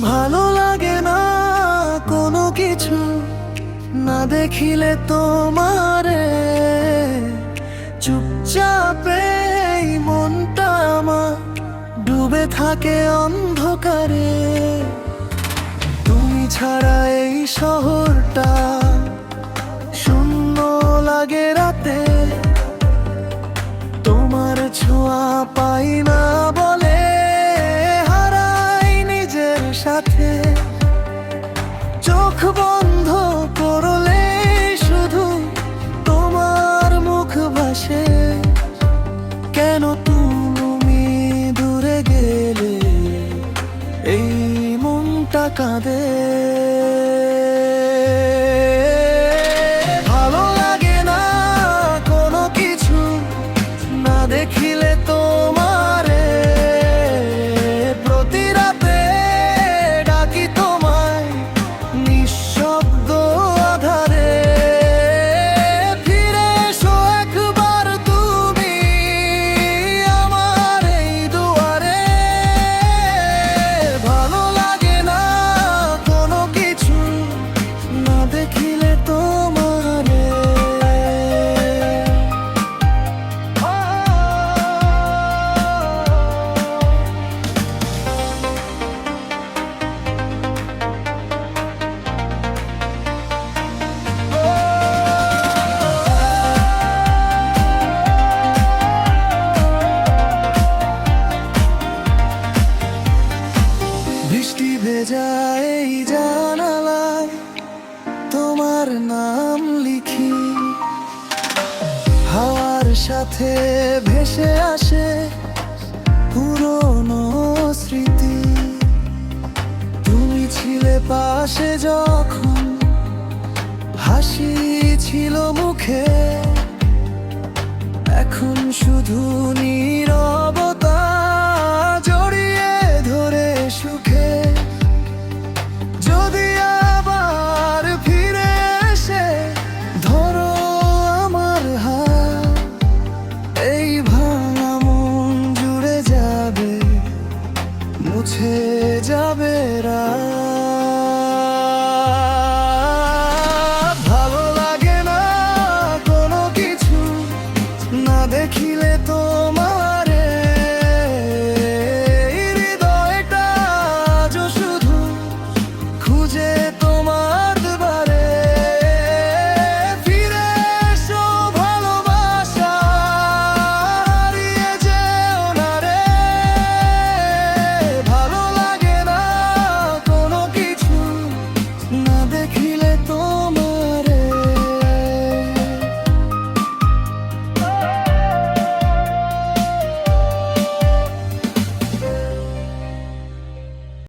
ভালো লাগে না কোনো কিছু না দেখিলে তোমারে, চুপচাপ এই মনটা আমার ডুবে থাকে অন্ধকারে। তুমি ছাড়া এই শহরটা শূন্য লাগে রাতে, তোমার ছোঁয়া পাই না বলে হারাই নিজের সাথে। চোখ বন্ধ করলে শুধু তোমার মুখ ভাসে, কেন তুমি দূরে গেলে এই মনটা কাঁদে। ভালো লাগে না কোনো কিছু না দেখিলে তোমারে, প্রতি রাতে ডাকি তোমায় নিঃশব্দ আধারে। ফিরে এসো একবার তুমি আমার এই দুয়ারে। ভালো লাগে না কোনো কিছু না দেখিলে তোমারে। বৃষ্টি ভেজা এই জানালায় তোমার নাম লিখি, হাওয়ার সাথে ভেসে আসে পুরনো স্মৃতি। তুমি ছিলে পাশে যখন হাসি ছিল মুখে, এখন শুধু নীরবতা জড়িয়ে ধরে সুখে। যদি আবার ফিরে এসে ধরো আমার হাত, এই ভাঙা মন জুড়ে যাবে, মুছে যাবে রাত।